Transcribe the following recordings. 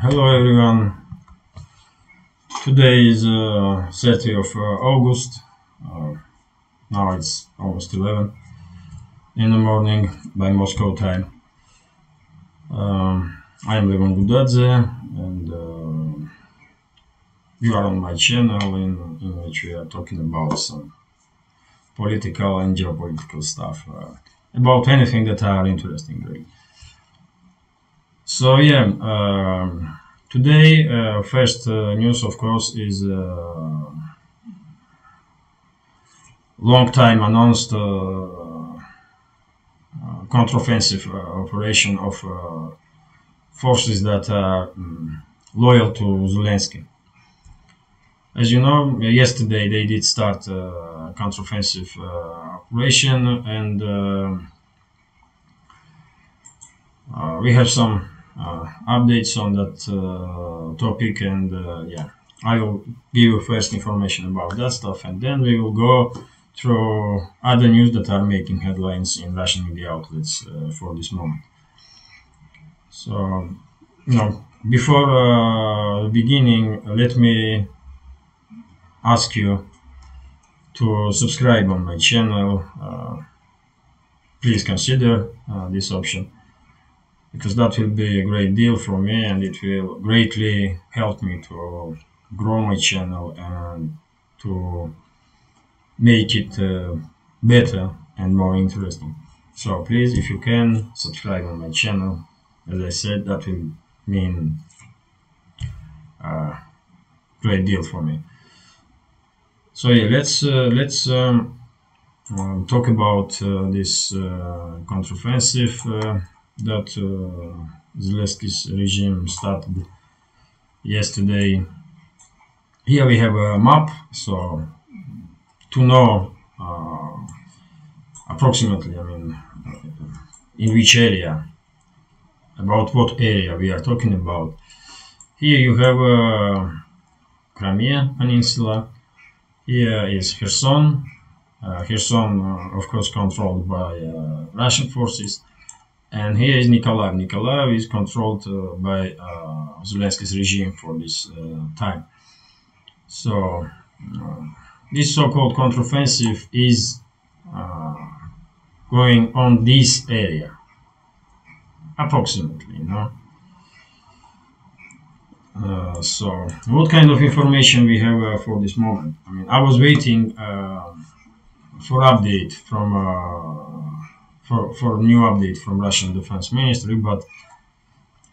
Hello everyone. Today is 30th of August. Now it's almost 11 in the morning by Moscow time. I'm Levan Gudadze, and you are on my channel in which we are talking about some political and geopolitical stuff, about anything that are interesting really. So yeah, today first news of course is long time announced counteroffensive operation of forces that are loyal to Zelensky. As you know, yesterday they did start counteroffensive operation, and we have some updates on that topic, and yeah, I will give you first information about that stuff, and then we will go through other news that are making headlines in Russian media outlets for this moment. So, before beginning, let me ask you to subscribe on my channel. Please consider this option, because that will be a great deal for me, and it will greatly help me to grow my channel and to make it better and more interesting. So please, if you can, subscribe on my channel. As I said, that will mean a great deal for me. So yeah, let's talk about this counteroffensive that Zelensky's regime started yesterday. Here we have a map, so to know approximately, in which area, about what area we are talking about. Here you have Crimea Peninsula. Here is Kherson. Kherson, of course, controlled by Russian forces. And here is Nikolaev. Nikolaev is controlled by Zelensky's regime for this time. So this so-called counteroffensive is going on this area, approximately, So what kind of information we have for this moment? I was waiting for update from for new update from Russian Defense Ministry, but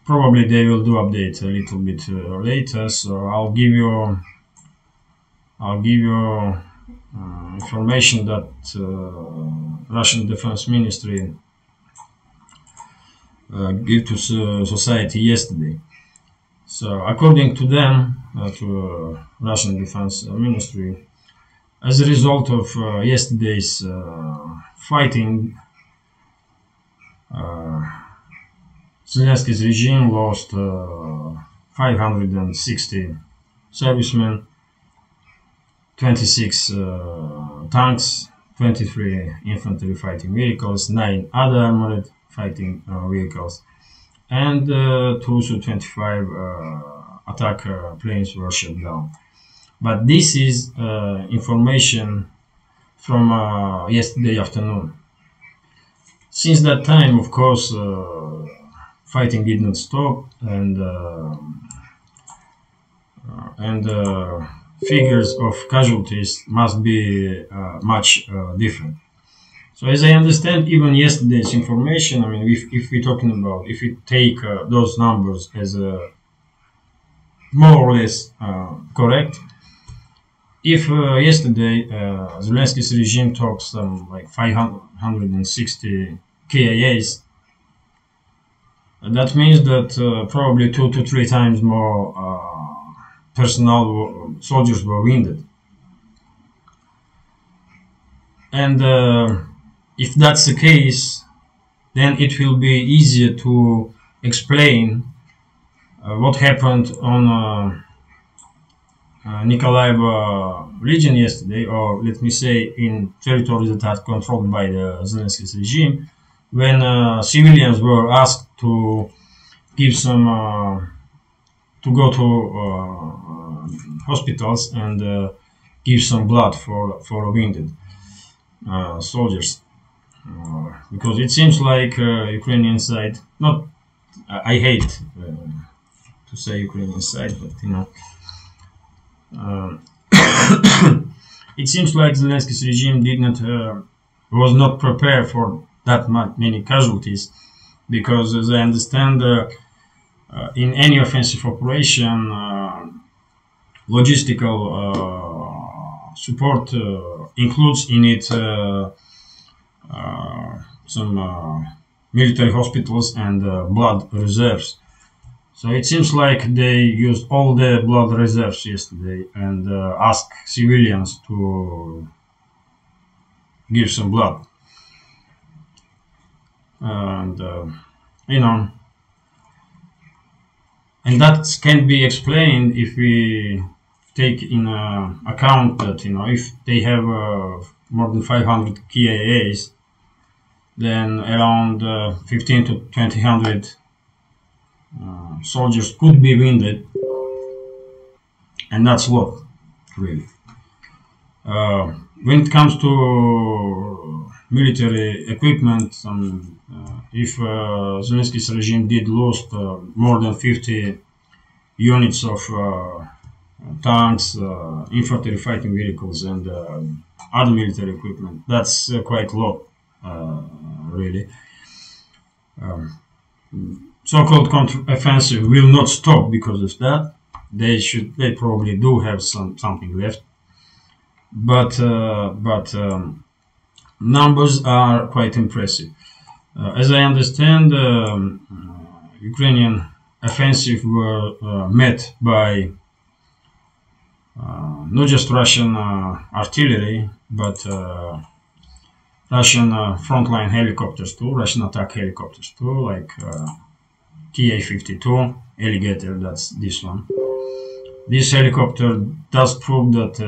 probably they will do update a little bit later. So I'll give you information that Russian Defense Ministry gave to society yesterday. So according to them, to Russian Defense Ministry, as a result of yesterday's fighting, Zelensky's regime lost 560 servicemen, 26 tanks, 23 infantry fighting vehicles, 9 other armored fighting vehicles, and 2 Su-25 attack planes were shot down. But this is information from yesterday afternoon. Since that time, of course, fighting did not stop, and figures of casualties must be much different. So as I understand, even yesterday's information, if we take those numbers as more or less correct, if yesterday Zelensky's regime took some like 560 KIAs, that means that probably 2 to 3 times more personnel soldiers were wounded. And if that's the case, then it will be easier to explain what happened on Nikolaev region yesterday, or let me say in territories that are controlled by the Zelensky's regime, when civilians were asked to give some to go to hospitals and give some blood for wounded soldiers, because it seems like Ukrainian side, not I hate to say Ukrainian side, but you know, it seems like Zelensky's regime was not prepared for that many casualties, because as I understand, in any offensive operation, logistical support includes in it some military hospitals and blood reserves. So it seems like they used all the blood reserves yesterday and asked civilians to give some blood. And you know, and that can be explained if we take in account that, you know, if they have more than 500 KIAs, then around 15 to 2000 soldiers could be wounded, and that's a lot, really. When it comes to military equipment, if Zelensky's regime did lose more than 50 units of tanks, infantry fighting vehicles, and other military equipment, that's quite a lot, really. So-called counteroffensive will not stop because of that. They probably do have something left, but numbers are quite impressive. As I understand, Ukrainian offensive were met by not just Russian artillery, but Russian frontline helicopters too, Russian attack helicopters too, like Ka-52 Alligator, that's this one. This helicopter does prove that,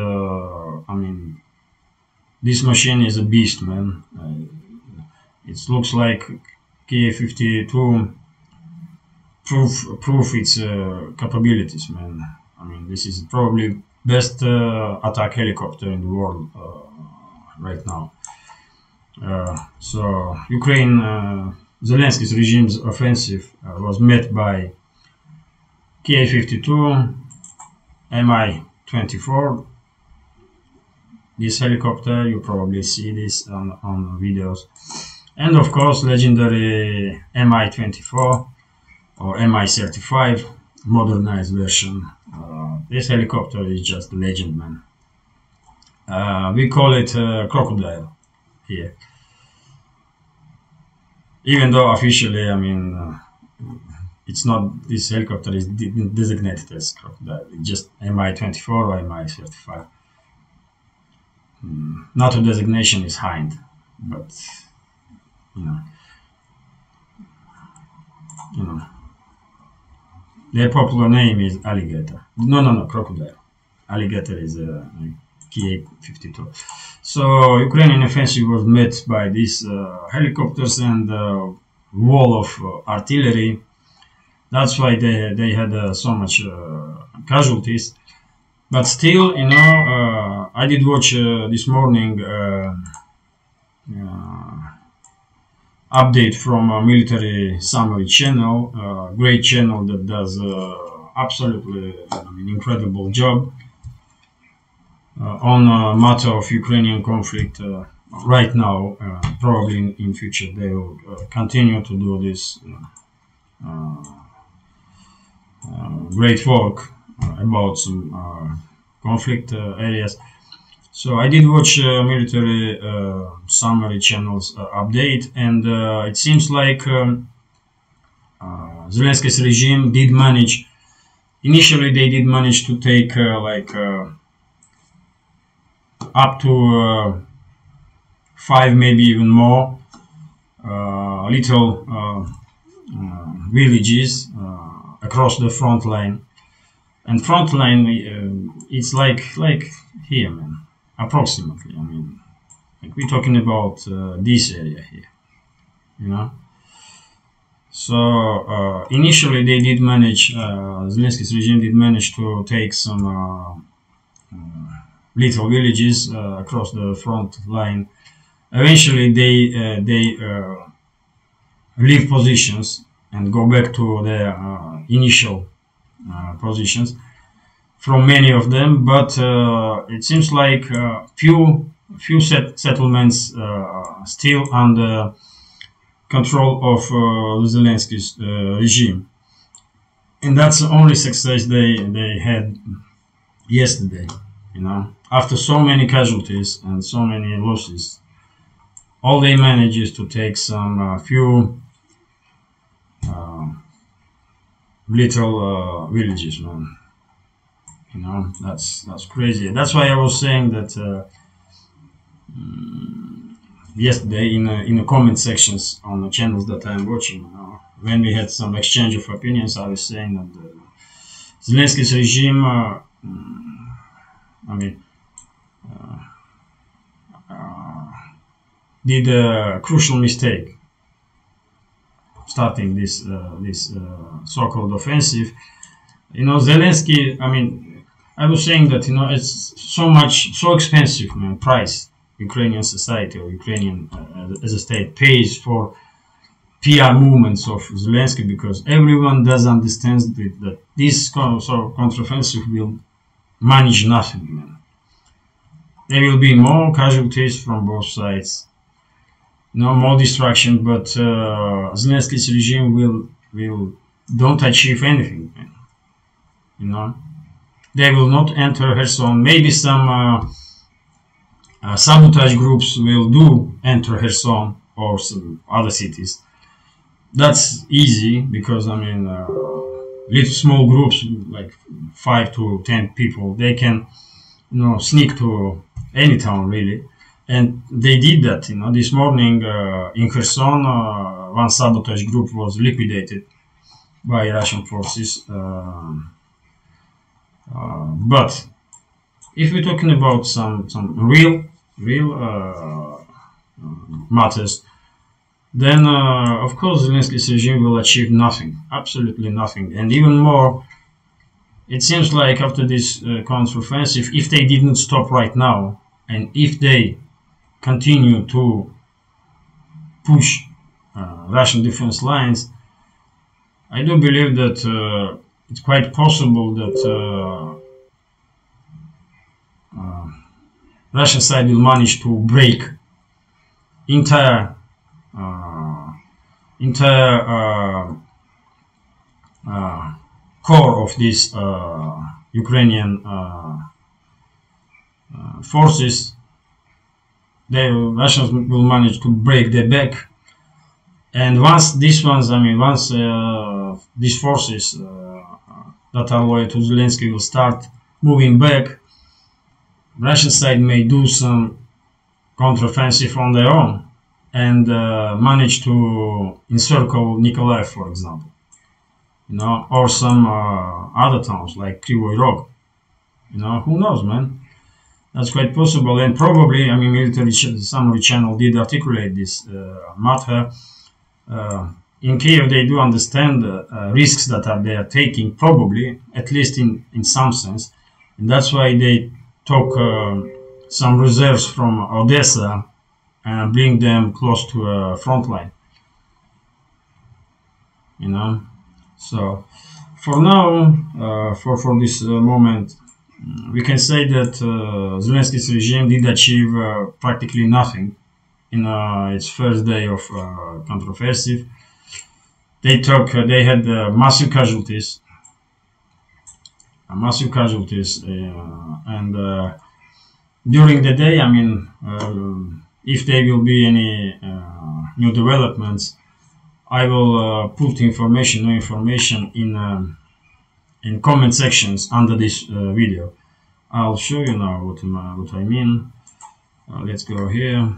I mean, this machine is a beast, man. It looks like Ka-52 prove its capabilities, man. I mean, this is probably best attack helicopter in the world right now. So Ukraine, Zelensky's regime's offensive was met by Ka-52, Mi-24. This helicopter, you probably see this on videos, and of course legendary Mi-24 or Mi-35 modernized version. This helicopter is just a legend, man. We call it crocodile here, even though officially, I mean, it's not, this helicopter is designated as crocodile. It's just Mi-24 or Mi-35. NATO designation is Hind, but you know, their popular name is Alligator. No, crocodile. Alligator is Ka-52. So Ukrainian offensive was met by these helicopters and wall of artillery. That's why they had so much casualties. But still, you know, I did watch this morning update from a military summary channel, great channel that does absolutely, I mean, incredible job on a matter of Ukrainian conflict right now. Probably in future they will continue to do this great work about some conflict areas. So I did watch military summary channels update, and it seems like Zelensky's regime did manage. Initially, they did manage to take up to 5, maybe even more little villages across the front line. And front line, it's like here, man, approximately. I mean, like we're talking about this area here, you know. So initially they did manage, Zelensky's regime did manage to take some little villages across the front line. Eventually they leave positions and go back to their initial positions from many of them, but it seems like few settlements still under control of the Zelensky's regime, and that's the only success they had yesterday. You know, after so many casualties and so many losses, all they manage is to take some few little villages, man. You know, that's crazy. That's why I was saying that yesterday in the comment sections on the channels that I'm watching. When we had some exchange of opinions, I was saying that Zelensky's regime, did a crucial mistake starting this so-called offensive. You know, Zelensky, I was saying that, you know, it's so expensive, man, price Ukrainian society or Ukrainian as a state pays for PR movements of Zelensky, because everyone does understand that this counteroffensive will manage nothing, man. There will be more casualties from both sides, no more destruction, but Zelensky's regime will don't achieve anything, man. You know, they will not enter Kherson. Maybe some sabotage groups will do enter Kherson or some other cities. That's easy because little small groups like 5 to 10 people, they can, you know, sneak to any town really, and they did that. You know, this morning in Kherson, one sabotage group was liquidated by Russian forces. But if we're talking about some real matters, then of course Zelensky's regime will achieve nothing, absolutely nothing. And even more, it seems like after this counteroffensive, if they didn't stop right now, and if they continue to push Russian defense lines, I do believe that it's quite possible that Russian side will manage to break entire core of these Ukrainian forces. The Russians will manage to break their back, and once these ones, once these forces that are loyal to Zelensky will start moving back, Russian side may do some counteroffensive on their own and manage to encircle Nikolaev, for example, you know, or some other towns like Kryvyi Rog. You know, who knows, man? That's quite possible, and probably, military summary channel did articulate this matter. In Kiev, they do understand the risks that they are taking, probably, at least in some sense, and that's why they took some reserves from Odessa and bring them close to a front line. You know, so for now, for this moment, we can say that Zelensky's regime did achieve practically nothing in its first day of counteroffensive. They had massive casualties, and during the day, if there will be any new developments, I will put new information in comment sections under this video. I'll show you now what I mean. Let's go here.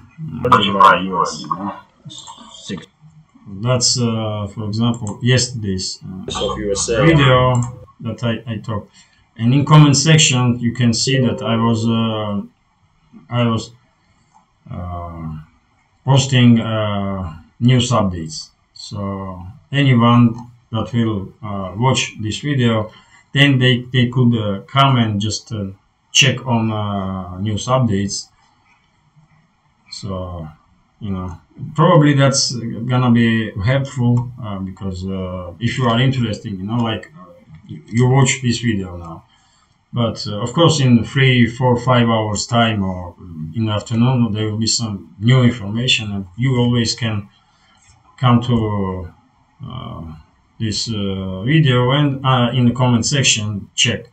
That's for example yesterday's video that I talked, and in comment section you can see that I was posting news updates. So anyone that will watch this video, then they could come and just check on news updates. So, you know, probably that's gonna be helpful because if you are interested, you know, like you watch this video now, but of course in 3, 4, 5 hours time or in the afternoon there will be some new information, and you always can come to this video and in the comment section check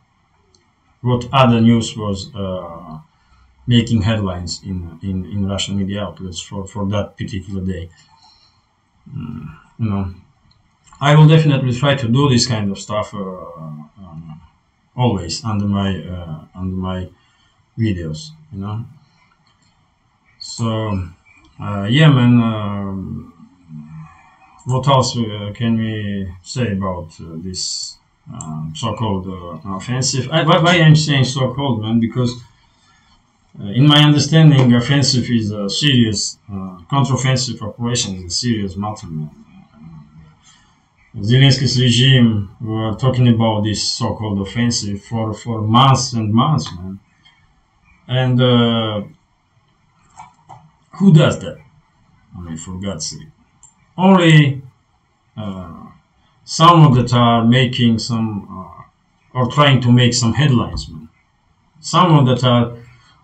what other news was making headlines in Russian media outlets for that particular day. You know, I will definitely try to do this kind of stuff always under my videos, you know. So yeah, man, what else can we say about this so-called offensive? Why I'm saying so-called, man? Because in my understanding, offensive is a serious counteroffensive operation is a serious matter, man. Zelensky's regime were talking about this so-called offensive for months and months, man. And who does that? I mean, for God's sake. Only some that are making some or trying to make some headlines, man. Some that are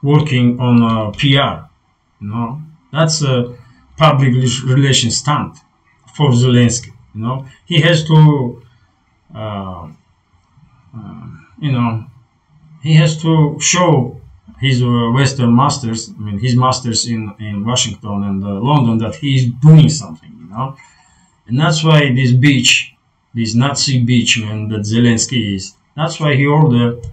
working on PR, you know. That's a public relations stunt for Zelensky. You know, he has to, you know, he has to show his Western masters, I mean, his masters in Washington and London, that he is doing something, you know. And that's why this bitch, this Nazi bitch, man, that Zelensky is, that's why he ordered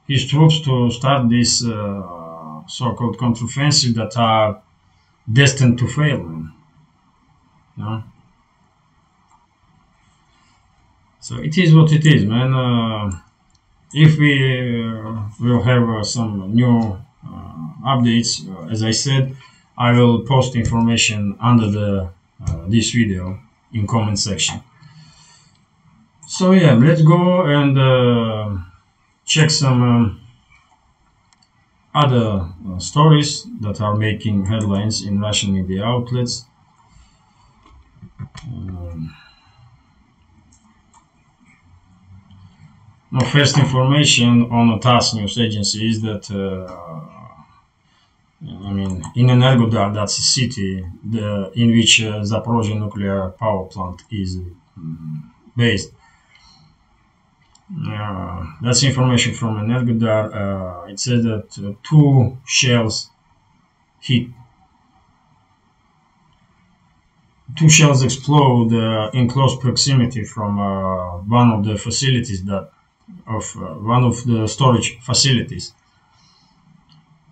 his troops to start this so-called counteroffensive that are destined to fail, man. You know? So it is what it is, man. If we will have some new updates, as I said, I will post information under the this video in comment section. So yeah, let's go and check some other stories that are making headlines in Russian media outlets. Now, first information on a TASS news agency is that, I mean, in Energodar, that's a city in which Zaporozhye nuclear power plant is based. That's information from Energodar. It says that 2 shells hit. 2 shells explode in close proximity from one of the facilities one of the storage facilities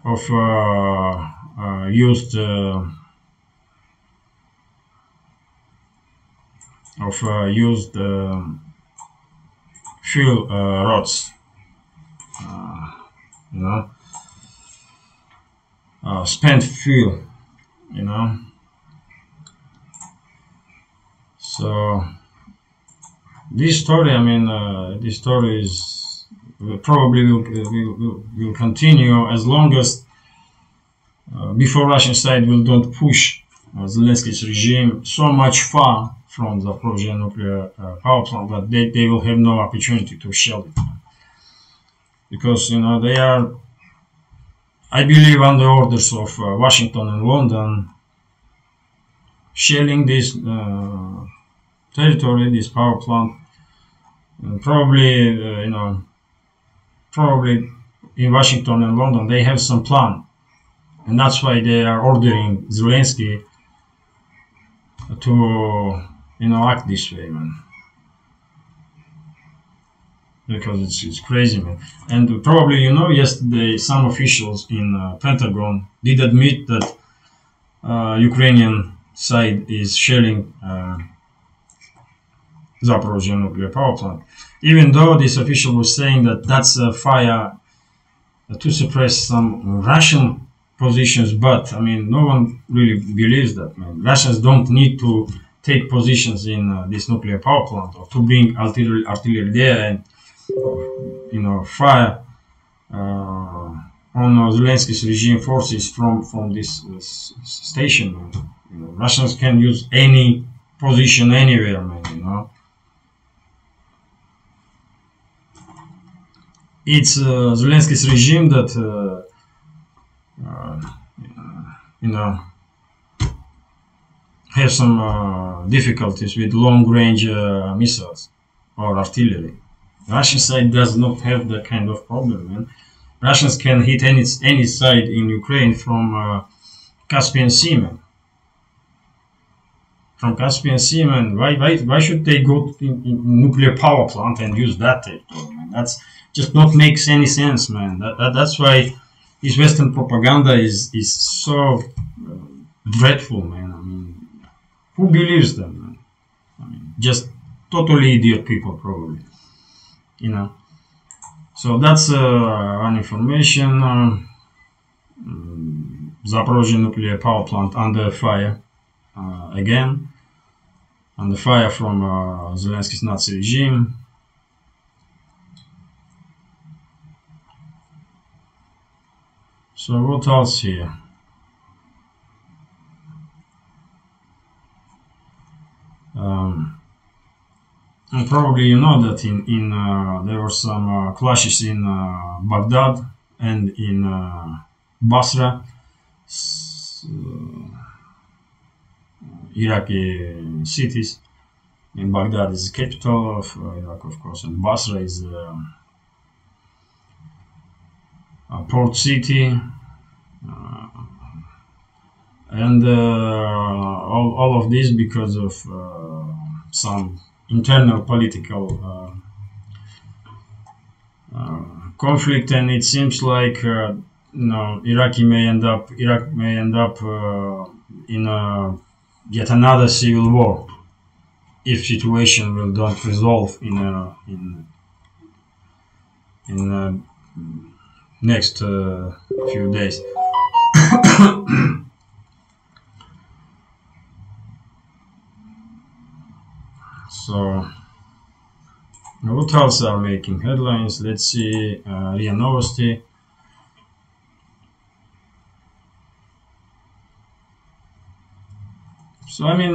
of used fuel rods, you know, spent fuel, you know. So this story, I mean, this story is probably will continue as long as before Russian side will don't push Zelensky's regime so much far from the Zaporozhye nuclear power plant that they will have no opportunity to shell it, because you know they are, I believe, under orders of Washington and London, shelling this territory, this power plant. Probably, you know, probably in Washington and London they have some plan, and that's why they are ordering Zelensky to, you know, act this way, man. Because it's crazy, man. And probably, you know, yesterday some officials in Pentagon did admit that Ukrainian side is shelling Zaporozhye nuclear power plant, even though this official was saying that that's a fire to suppress some Russian positions. But I mean, no one really believes that, man. Russians don't need to take positions in this nuclear power plant, or to bring artillery there and fire on Zelensky's regime forces from this station. Russians can use any position anywhere, man. It's Zelensky's regime that have some difficulties with long-range missiles or artillery. Russian side does not have that kind of problem, man. Russians can hit any side in Ukraine from Caspian Sea, man. From Caspian Sea, man. Why should they go in nuclear power plant and use that territory, man? That's just not makes any sense, man. That's why this Western propaganda is so dreadful, man. I mean, who believes them, man? I mean, just totally idiot people, probably. So that's one information. Zaporozhye nuclear power plant under fire again, under fire from Zelensky's Nazi regime. So what else here? And probably you know that in there were some clashes in Baghdad and in Basra, Iraqi cities. In Baghdad is the capital of Iraq, of course, and Basra is a port city, and all of this because of some internal political conflict, and it seems like Iraq may end up in yet another civil war if situation will don't resolve in next few days. So what else are making headlines? Let's see. RIA Novosti. So I mean,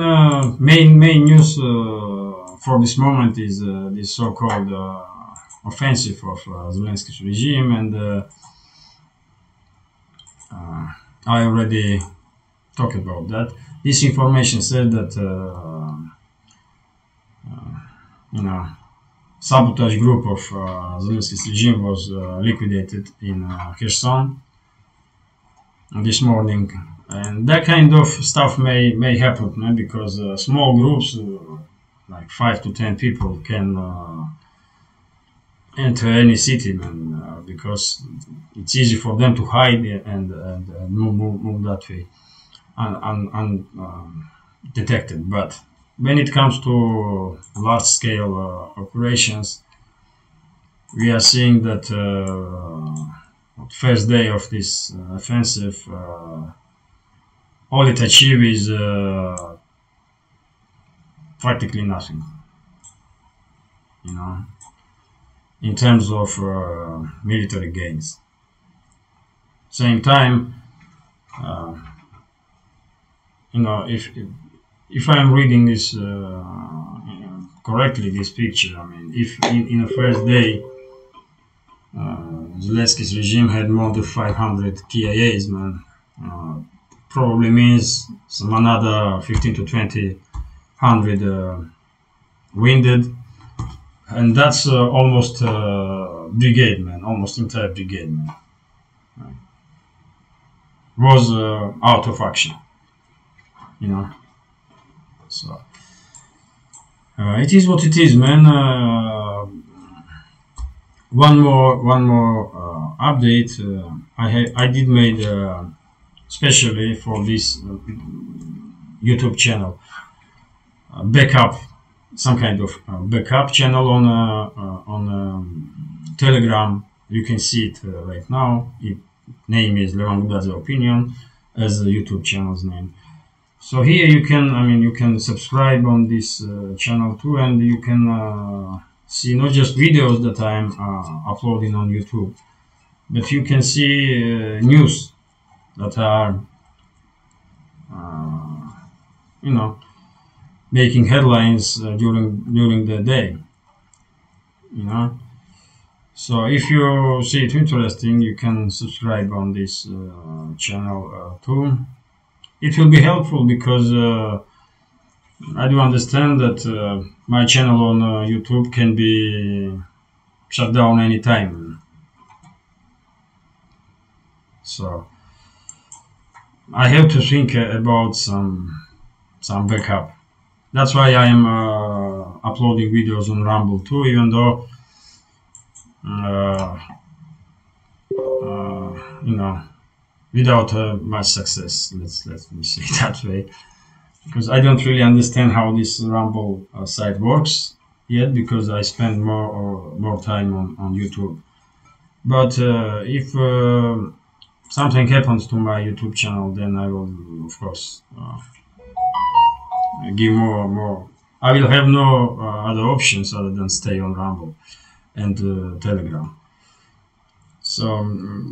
main news for this moment is this so-called offensive of Zelensky's regime, and I already talked about that. This information said that sabotage group of Zelensky's regime was liquidated in Kherson this morning, and that kind of stuff may happen, because small groups, like 5 to 10 people, can enter any city, man, because it's easy for them to hide and move that way undetected. But when it comes to large-scale operations, we are seeing that first day of this offensive, all it achieved is practically nothing, in terms of military gains. Same time, if I'm reading this correctly, this picture, I mean, if in the first day Zelensky's regime had more than 500 KIAs, man, probably means some another 15 to 20 wounded, and that's almost brigade, man, almost entire brigade, man, was out of action, So it is what it is, man. One more update. I did made especially for this YouTube channel backup, some kind of backup channel on Telegram. You can see it right now. Its name is Levan Gudadze Opinion as the YouTube channel's name. So here you can, you can subscribe on this channel too, and you can see not just videos that I'm uploading on YouTube, but you can see news that are, making headlines during the day. So if you see it interesting, you can subscribe on this channel too. It will be helpful because I do understand that my channel on YouTube can be shut down anytime. So I have to think about some backup. That's why I am uploading videos on Rumble too, even though without much success. Let me say it that way, because I don't really understand how this Rumble site works yet, because I spend more time on YouTube. But if something happens to my YouTube channel, then I will, of course, give more. I will have no other options other than stay on Rumble and Telegram. So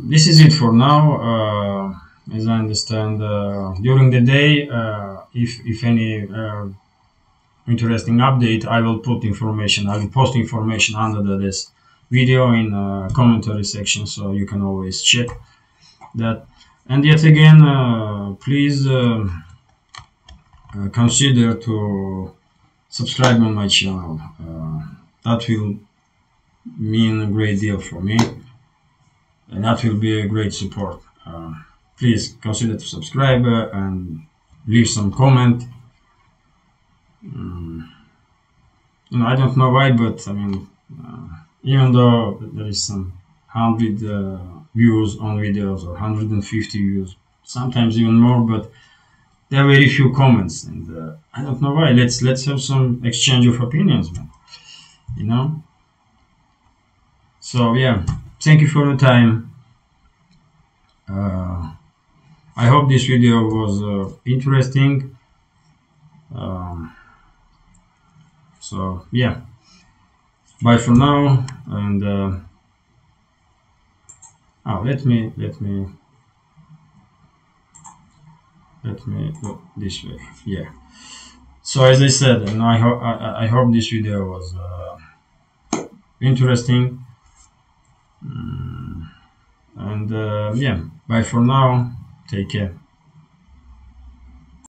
this is it for now. As I understand, during the day, if any interesting update, I will put information. I will post information under this video in commentary section, so you can always check that. And yet again, please consider to subscribe on my channel. That will mean a great deal for me, and that will be a great support. Please consider to subscribe and leave some comment. I don't know why, but even though there is some 100 views on videos or 150 views, sometimes even more, but there are very few comments, and I don't know why. Let's have some exchange of opinions, man. So yeah, thank you for your time. I hope this video was interesting. So yeah, bye for now, and let me go this way. Yeah. So as I said, and I hope this video was interesting. And yeah, bye for now. Take care.